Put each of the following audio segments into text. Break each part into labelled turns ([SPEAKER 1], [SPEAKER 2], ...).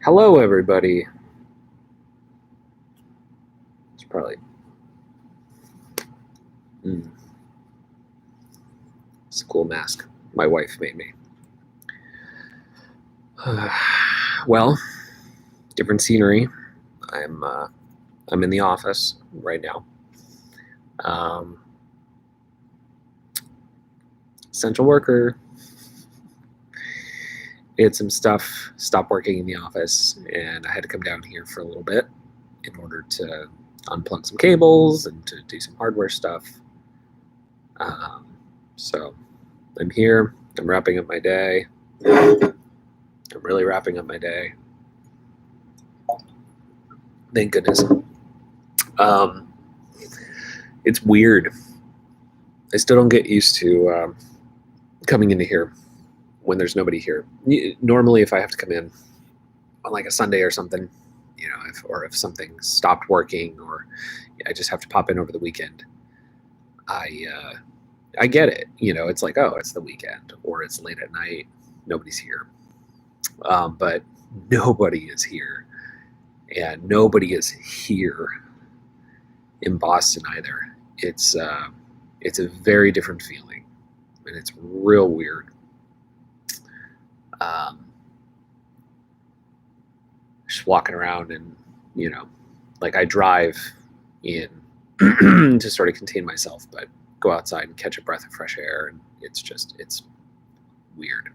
[SPEAKER 1] Hello, everybody. It's probably. It's a cool mask. My wife made me. Well, different scenery. I'm in the office right now. Essential worker. I had some stuff. Stopped working in the office, and I had to come down here for a little bit in order to unplug some cables and to do some hardware stuff. So I'm here. I'm wrapping up my day. I'm really wrapping up my day. Thank goodness. It's weird. I still don't get used to coming into here when there's nobody here. Normally, if I have to come in on like a Sunday or something, if something stopped working or I just have to pop in over the weekend, I get it. It's like, oh, it's the weekend or it's late at night. Nobody's here. But nobody is here. And nobody is here in Boston either. It's a very different feeling, and it's real weird. Just walking around and, like I drive in to sort of contain myself, but go outside and catch a breath of fresh air, and it's weird.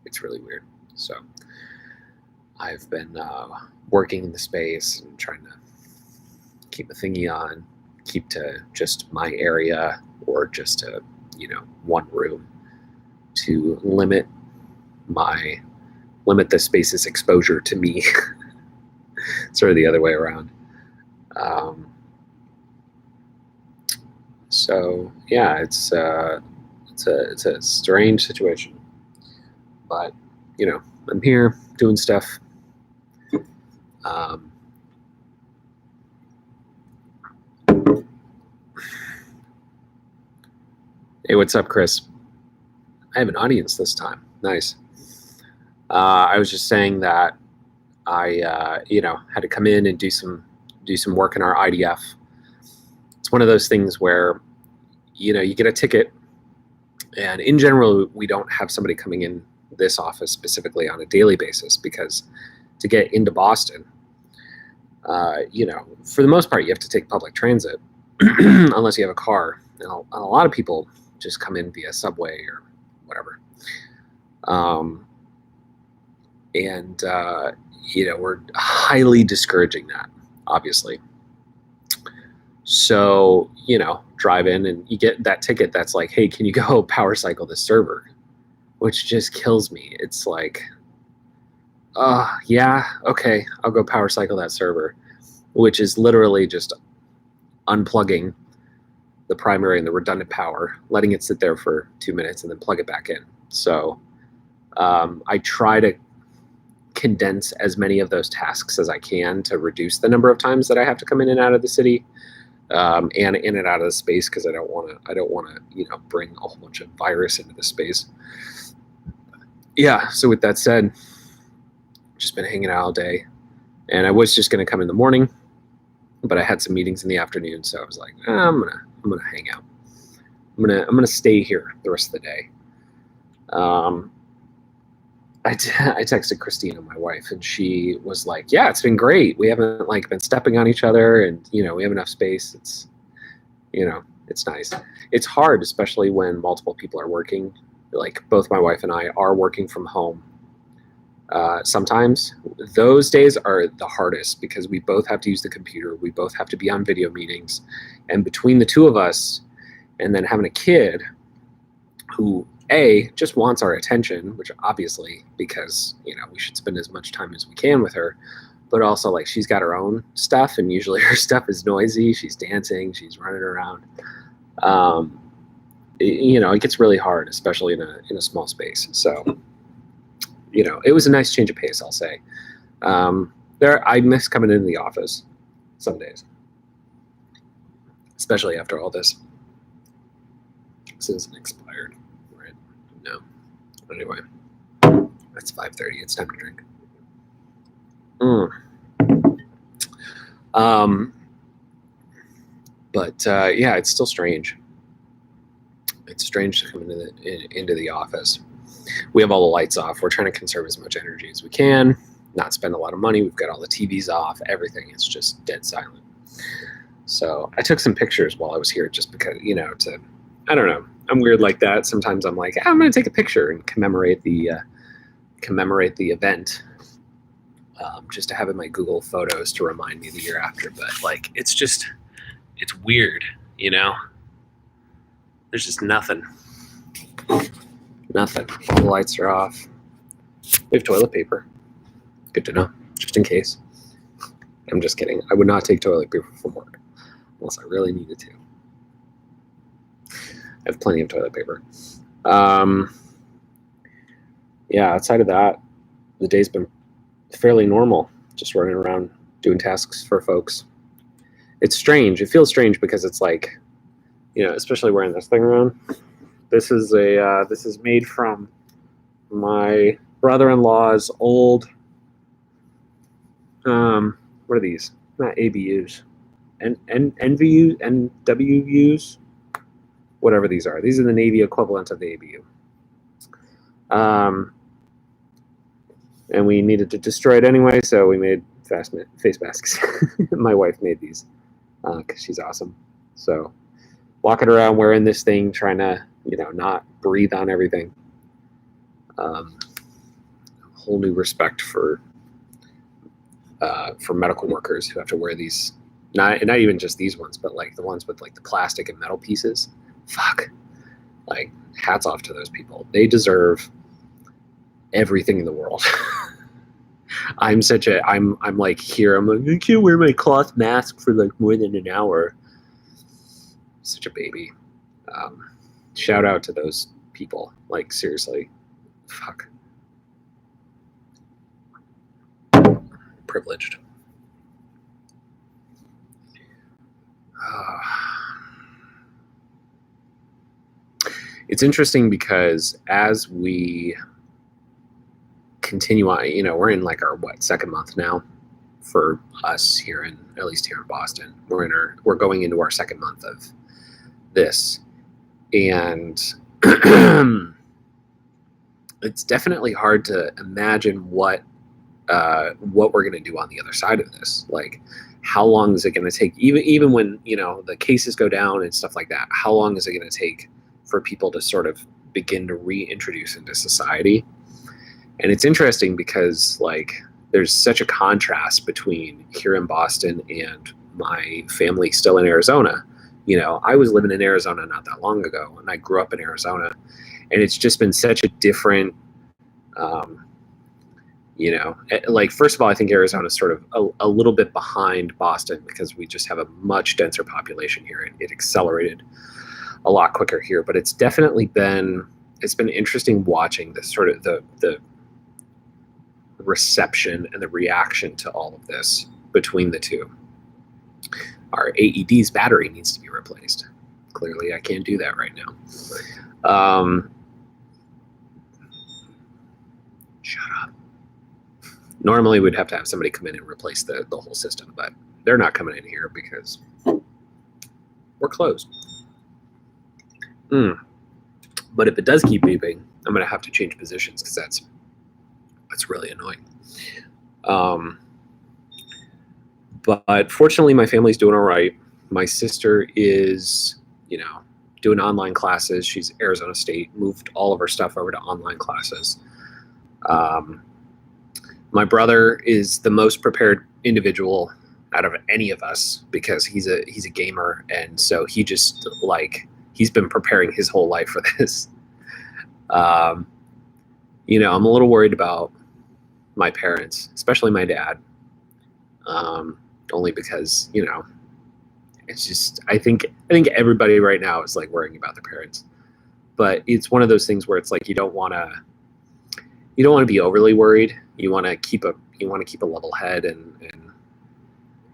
[SPEAKER 1] It's really weird. So I've been working in the space and trying to keep the thingy on, keep to just my area or just to, one room to limit the space's exposure to me. Sort of the other way around. So yeah, it's a strange situation, but I'm here doing stuff. Hey, what's up, Chris? I have an audience this time. Nice. I was just saying that I had to come in and do some work in our IDF. It's one of those things where you get a ticket, and in general we don't have somebody coming in this office specifically on a daily basis, because to get into Boston, for the most part you have to take public transit unless you have a car, and a lot of people just come in via subway or whatever. We're highly discouraging that, obviously. So, drive in and you get that ticket that's like, hey, can you go power cycle the server? Which just kills me. It's like, yeah, okay, I'll go power cycle that server, which is literally just unplugging the primary and the redundant power, letting it sit there for 2 minutes, and then plug it back in. So I try to condense as many of those tasks as I can to reduce the number of times that I have to come in and out of the city, and in and out of the space, because I don't want to bring a whole bunch of virus into the space. Yeah. So with that said, just been hanging out all day, and I was just going to come in the morning, but I had some meetings in the afternoon, so I was like, I'm gonna hang out. I'm gonna stay here the rest of the day. I texted Christina, my wife, and she was like, yeah, it's been great. We haven't been stepping on each other, and we have enough space. It's nice. It's hard, especially when multiple people are working. Like both my wife and I are working from home. Sometimes those days are the hardest because we both have to use the computer. We both have to be on video meetings, and between the two of us, and then having a kid who just wants our attention, which obviously, because we should spend as much time as we can with her, but also like she's got her own stuff, and usually her stuff is noisy. She's dancing, she's running around. It gets really hard, especially in a small space. So it was a nice change of pace, I'll say. I miss coming into the office some days, especially after all this. This isn't expired, right? No. Anyway, it's 5:30. It's time to drink. Mm. But yeah, it's still strange. It's strange to come into the office. We have all the lights off. We're trying to conserve as much energy as we can, not spend a lot of money. We've got all the TVs off. Everything is just dead silent. So I took some pictures while I was here just because, I don't know. I'm weird like that. Sometimes I'm like, I'm going to take a picture and commemorate the event, just to have in my Google Photos to remind me the year after. But like, it's weird, There's just nothing. Nothing. All the lights are off. We have toilet paper. Good to know, just in case. I'm just kidding. I would not take toilet paper from work unless I really needed to. I have plenty of toilet paper. Yeah, outside of that, the day's been fairly normal. Just running around doing tasks for folks. It's strange. It feels strange because it's like, especially wearing this thing around. This is made from my brother-in-law's old. What are these? Not ABUs, NVUs, NWUs, whatever these are. These are the Navy equivalent of the ABU. And we needed to destroy it anyway, so we made face masks. My wife made these because she's awesome. So walking around wearing this thing, trying to not breathe on everything. Whole new respect for medical workers who have to wear these, not even just these ones, but like the ones with like the plastic and metal pieces. Fuck, like hats off to those people. They deserve everything in the world. I'm like here. I'm like, I can't wear my cloth mask for like more than an hour. Such a baby. Shout out to those people. Like seriously, fuck. Privileged. It's interesting because as we continue on, we're in like our second month now for us here at least here in Boston. We're going into our second month of this, and it's definitely hard to imagine what we're going to do on the other side of this. Like, how long is it going to take? Even when the cases go down and stuff like that, how long is it going to take for people to sort of begin to reintroduce into society? And it's interesting because like there's such a contrast between here in Boston and my family still in Arizona. I was living in Arizona not that long ago, and I grew up in Arizona, and it's just been such a different. Like, first of all, I think Arizona is sort of a little bit behind Boston because we just have a much denser population here. It accelerated a lot quicker here, but it's definitely been interesting watching this sort of the reception and the reaction to all of this between the two. Our AED's battery needs to be replaced. Clearly, I can't do that right now. Shut up. Normally, we'd have to have somebody come in and replace the whole system, but they're not coming in here because we're closed. But if it does keep beeping, I'm going to have to change positions because that's really annoying. But fortunately, my family's doing all right. My sister is, doing online classes. She's Arizona State, moved all of her stuff over to online classes. My brother is the most prepared individual out of any of us because he's a gamer, and so he just he's been preparing his whole life for this. I'm a little worried about my parents, especially my dad, only because it's just I think everybody right now is like worrying about their parents, but it's one of those things where it's like you don't want to be overly worried. You want to keep a level head and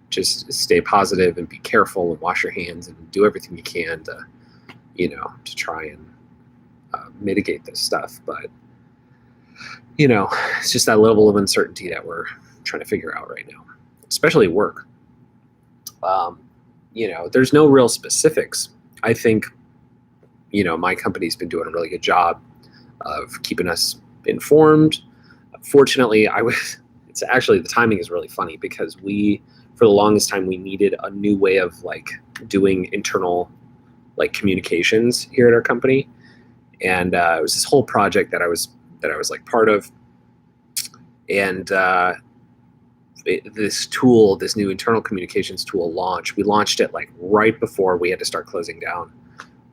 [SPEAKER 1] just stay positive and be careful and wash your hands and do everything you can to try and mitigate this stuff. But it's just that level of uncertainty that we're trying to figure out right now, especially work. There's no real specifics. I think, my company's been doing a really good job of keeping us informed. Fortunately, it's actually, the timing is really funny because for the longest time, we needed a new way of like doing internal like communications here at our company. And it was this whole project that I was like part of. And this new internal communications tool we launched it like right before we had to start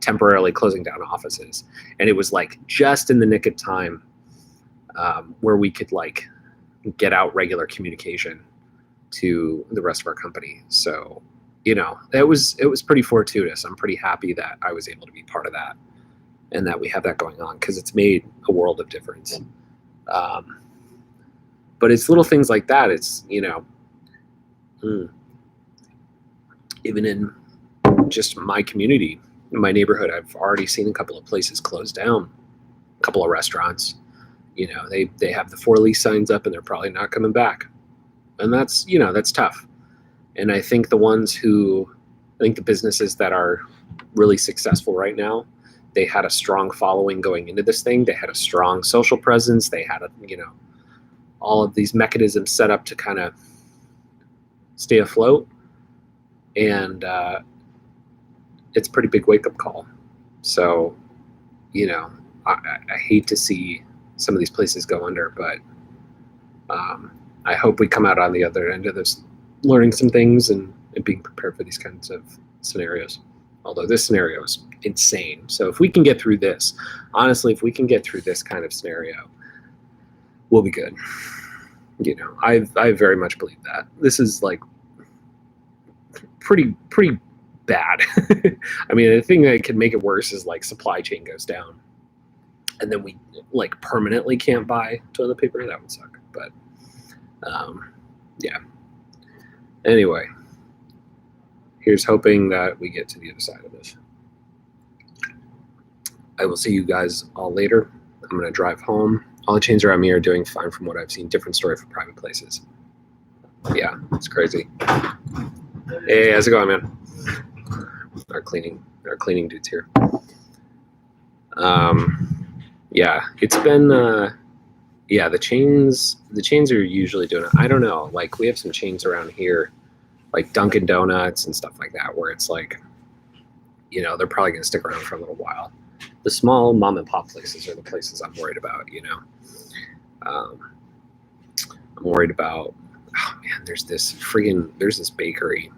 [SPEAKER 1] temporarily closing down offices. And it was like just in the nick of time where we could like get out regular communication to the rest of our company. So, it was pretty fortuitous. I'm pretty happy that I was able to be part of that and that we have that going on, because it's made a world of difference. But it's little things like that. It's, even in just my community, in my neighborhood, I've already seen a couple of places close down, a couple of restaurants. They have the for lease signs up and they're probably not coming back. And that's tough. And I think the businesses that are really successful right now, they had a strong following going into this thing. They had a strong social presence. They had all of these mechanisms set up to kind of stay afloat. And it's a pretty big wake-up call. So, I hate to see some of these places go under, but I hope we come out on the other end of this learning some things and being prepared for these kinds of scenarios. Although this scenario is insane. So if we can get through this, honestly, if we can get through this kind of scenario, we'll be good. I very much believe that. This is like pretty bad. I mean, the thing that could make it worse is like supply chain goes down and then we like permanently can't buy toilet paper. That would suck. But yeah. Anyway, here's hoping that we get to the other side of this. I will see you guys all later. I'm going to drive home. All the chains around me are doing fine from what I've seen. Different story for private places. Yeah, it's crazy. Hey, how's it going, man? Our cleaning dudes here. Yeah, it's been the chains are usually doing it. I don't know. Like we have some chains around here, like Dunkin' Donuts and stuff like that, where it's like, they're probably going to stick around for a little while. The small mom and pop places are the places I'm worried about, I'm worried about, oh man, there's this bakery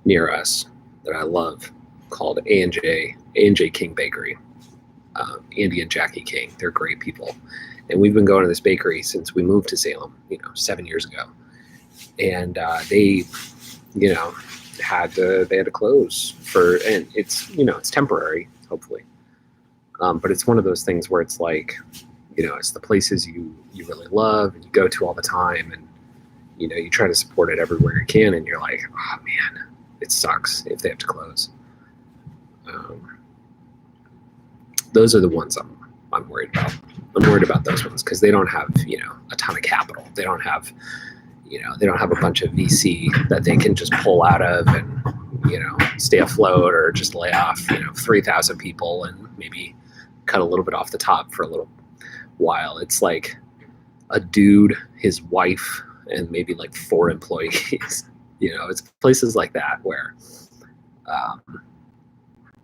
[SPEAKER 1] near us that I love called A&J King Bakery. Andy and Jackie King, they're great people. And we've been going to this bakery since we moved to Salem, 7 years ago. And they had to close and it's temporary, hopefully. But it's one of those things where it's like, it's the places you really love and you go to all the time, and you try to support it everywhere you can, and you're like, oh man, it sucks if they have to close. Those are the ones I'm worried about. I'm worried about those ones because they don't have a ton of capital. They don't have a bunch of VC that they can just pull out of and stay afloat, or just lay off 3,000 people and maybe cut a little bit off the top for a little while. It's like a dude, his wife, and maybe like 4 employees. It's places like that where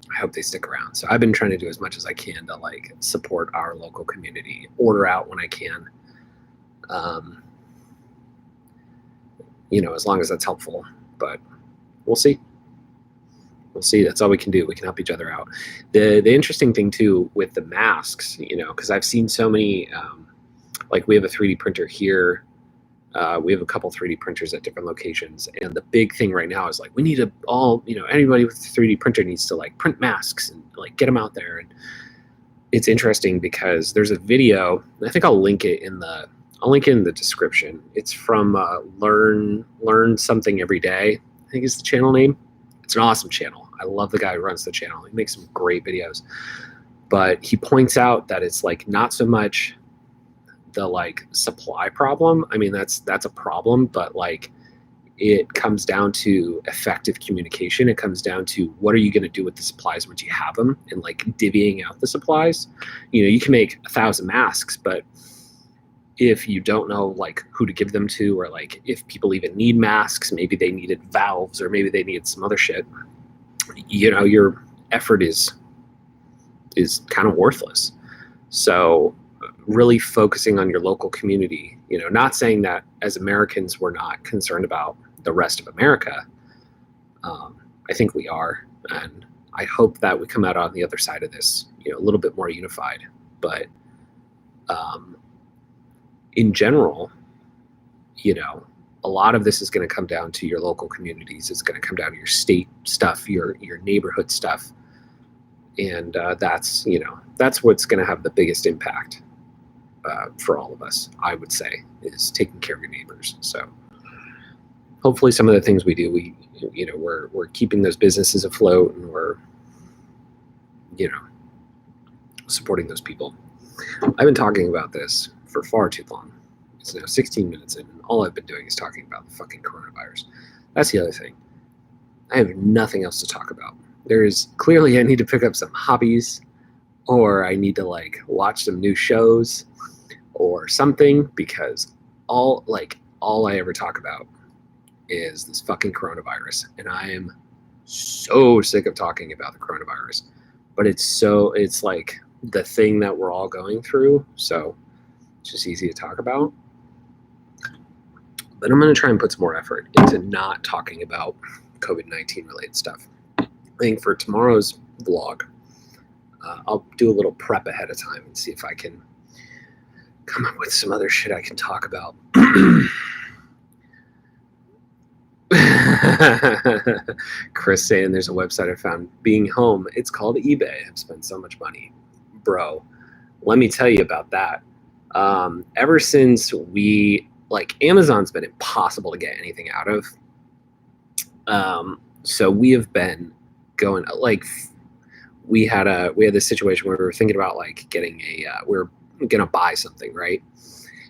[SPEAKER 1] I hope they stick around. So I've been trying to do as much as I can to like support our local community, order out when I can. As long as that's helpful, but we'll see. That's all we can do. We can help each other out. The interesting thing too with the masks, because I've seen so many, like we have a 3D printer here. We have a couple 3D printers at different locations. And the big thing right now is like, we need to anybody with a 3D printer needs to like print masks and like get them out there. And it's interesting because there's a video, I think I'll link it in the description. It's from Learn Something Every Day, I think is the channel name. It's an awesome channel. I love the guy who runs the channel. He makes some great videos. But he points out that it's like not so much the like supply problem. I mean, that's a problem, but like it comes down to effective communication. It comes down to what are you going to do with the supplies once you have them, and like divvying out the supplies. You know, you can make 1,000 masks, but if you don't know like who to give them to, or like if people even need masks, maybe they needed valves, or maybe they needed some other shit, you know, your effort is kind of worthless. So really focusing on your local community, you know, not saying that as Americans we're not concerned about the rest of America. I think we are, and I hope that we come out on the other side of this, you know, a little bit more unified. But in general, you know, a lot of this is going to come down to your local communities. It's going to come down to your state stuff, your neighborhood stuff, and that's, you know, that's what's going to have the biggest impact for all of us, I would say, is taking care of your neighbors. So hopefully some of the things we do, we're keeping those businesses afloat, and we're, you know, supporting those people. I've been talking about this for far too long. It's now 16 minutes in, and all I've been doing is talking about the fucking coronavirus. That's the other thing. I have nothing else to talk about. There is clearly, I need to pick up some hobbies, or I need to like watch some new shows or something, because all I ever talk about is this fucking coronavirus, and I am so sick of talking about the coronavirus. But it's like the thing that we're all going through, so it's just easy to talk about. But I'm going to try and put some more effort into not talking about COVID-19 related stuff. I think for tomorrow's vlog, I'll do a little prep ahead of time and see if I can come up with some other shit I can talk about. Chris saying there's a website I found, being home. It's called eBay. I've spent so much money. Bro, let me tell you about that. Ever since Amazon's been impossible to get anything out of. So we have been going, like, we had this situation where we were thinking about like getting we're going to buy something, right?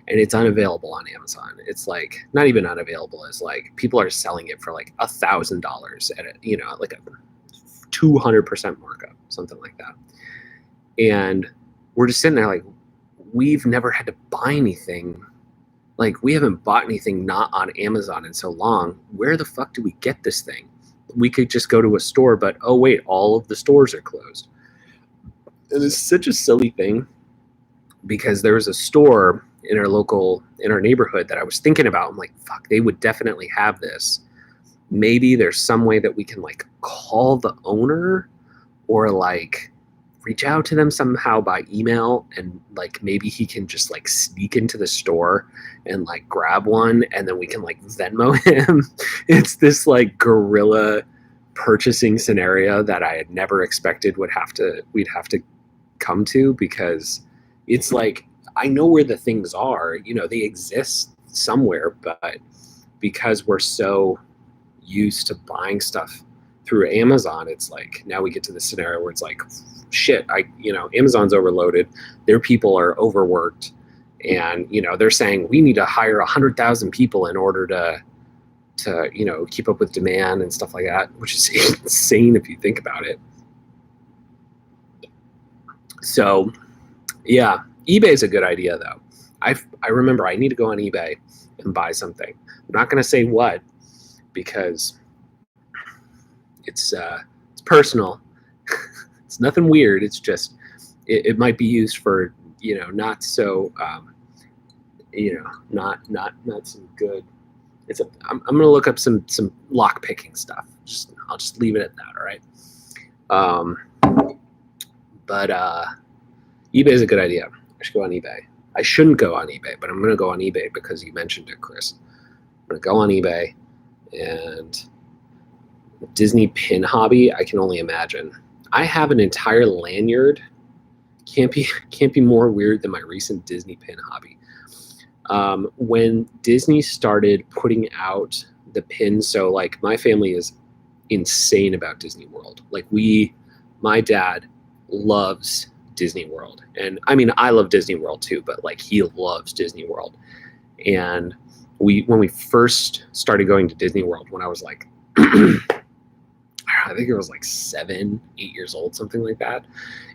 [SPEAKER 1] And it's unavailable on Amazon. It's like not even unavailable, as like people are selling it for like $1,000 at a, you know, like a 200% markup, something like that. And we're just sitting there like, we've never had to buy anything. Like, we haven't bought anything not on Amazon in so long. Where the fuck do we get this thing? We could just go to a store, but oh wait, all of the stores are closed. And it's such a silly thing, because there was a store in our neighborhood that I was thinking about. I'm like, fuck, they would definitely have this. Maybe there's some way that we can like call the owner, or like reach out to them somehow by email, and like maybe he can just like sneak into the store and like grab one, and then we can like Venmo him. It's this like guerrilla purchasing scenario that I had never expected we'd have to come to, because it's like, I know where the things are, you know, they exist somewhere, but because we're so used to buying stuff through Amazon, it's like now we get to the scenario where it's like, shit, Amazon's overloaded, their people are overworked, and you know, they're saying we need to hire 100,000 people in order to you know, keep up with demand and stuff like that, which is insane if you think about it. So yeah, eBay is a good idea though. I remember I need to go on eBay and buy something. I'm not going to say what, because it's personal. It's nothing weird. It's just it might be used for, you know, not so not some good. I'm going to look up some lock picking stuff. I'll just leave it at that. All right. But eBay is a good idea. I should go on eBay. I shouldn't go on eBay, but I'm going to go on eBay because you mentioned it, Chris. I'm going to go on eBay, and Disney pin hobby, I can only imagine. I have an entire lanyard. Can't be more weird than my recent Disney pin hobby. When Disney started putting out the pins, so like my family is insane about Disney World. Like my dad loves Disney World. And I mean, I love Disney World too, but like he loves Disney World. And when we first started going to Disney World, when I was like, I think it was like 7, 8 years old, something like that,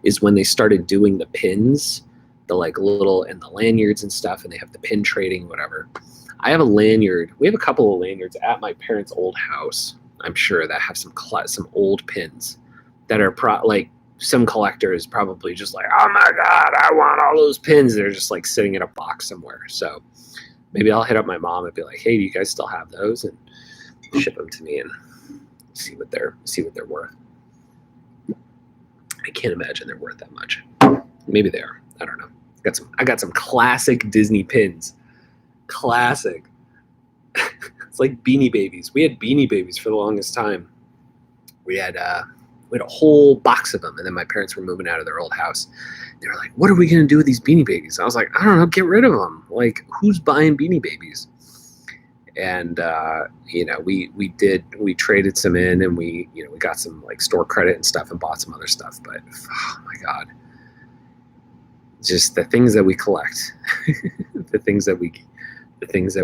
[SPEAKER 1] is when they started doing the pins, the like little, and the lanyards and stuff, and they have the pin trading, whatever. I have a lanyard. We have a couple of lanyards at my parents' old house, I'm sure, that have some old pins that are like some collector is probably just like, oh my God, I want all those pins. They're just like sitting in a box somewhere. So maybe I'll hit up my mom and be like, hey, do you guys still have those? And ship them to me and see what they're worth. I can't imagine they're worth that much. Maybe they are. I don't know. I got some classic Disney pins. Classic. It's like Beanie Babies. We had Beanie Babies for the longest time. We had a whole box of them, and then my parents were moving out of their old house. They were like, what are we going to do with these Beanie Babies? I was like, I don't know, get rid of them. Like, who's buying Beanie Babies? And, we traded some in, and we got some like store credit and stuff and bought some other stuff. But, oh my God, just the things that we collect, the things that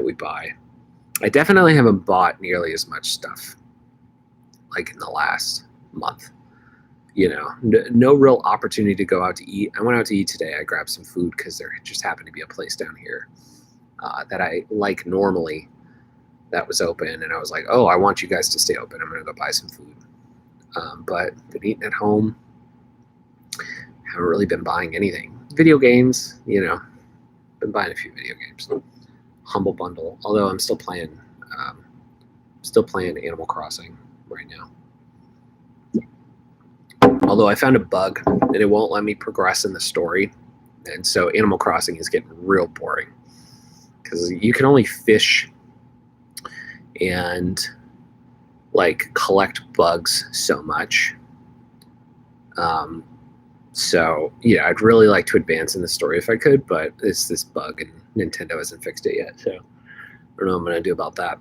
[SPEAKER 1] we buy. I definitely haven't bought nearly as much stuff like in the last month. No real opportunity to go out to eat. I went out to eat today. I grabbed some food because there just happened to be a place down here that I like normally that was open. And I was like, oh, I want you guys to stay open. I'm going to go buy some food. But been eating at home. Haven't really been buying anything. Video games, been buying a few video games. Humble Bundle, although I'm still playing Animal Crossing right now. Although I found a bug and it won't let me progress in the story. And so Animal Crossing is getting real boring because you can only fish and like collect bugs so much. So yeah, I'd really like to advance in the story if I could, but it's this bug and Nintendo hasn't fixed it yet. So I don't know what I'm going to do about that.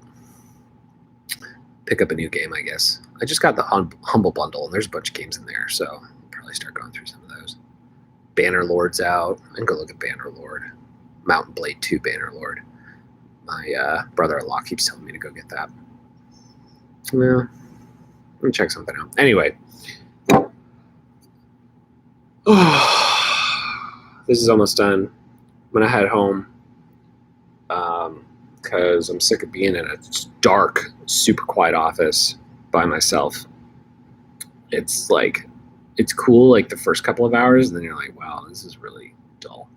[SPEAKER 1] Pick up a new game, I guess. I just got the Humble Bundle, and there's a bunch of games in there, so I'll probably start going through some of those. Bannerlord's out. I can go look at Bannerlord. Mountain Blade 2 Bannerlord. My brother-in-law keeps telling me to go get that. Well, let me check something out. Anyway. This is almost done. I'm going to head home because I'm sick of being in a dark, super quiet office by myself. It's like, it's cool like the first couple of hours, and then you're like, wow, this is really dull.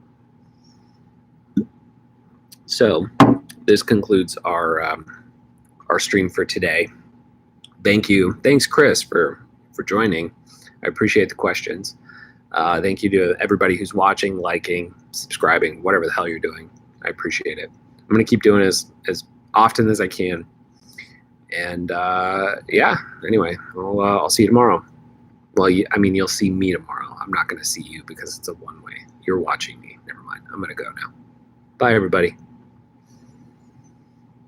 [SPEAKER 1] So this concludes our stream for today. Thank you. Thanks, Chris, for joining. I appreciate the questions. Thank you to everybody who's watching, liking, subscribing, whatever the hell you're doing. I appreciate it. I'm going to keep doing this as often as I can. And yeah, anyway, I'll see you tomorrow. Well, you'll see me tomorrow. I'm not going to see you because it's a one-way. You're watching me. Never mind. I'm going to go now. Bye, everybody.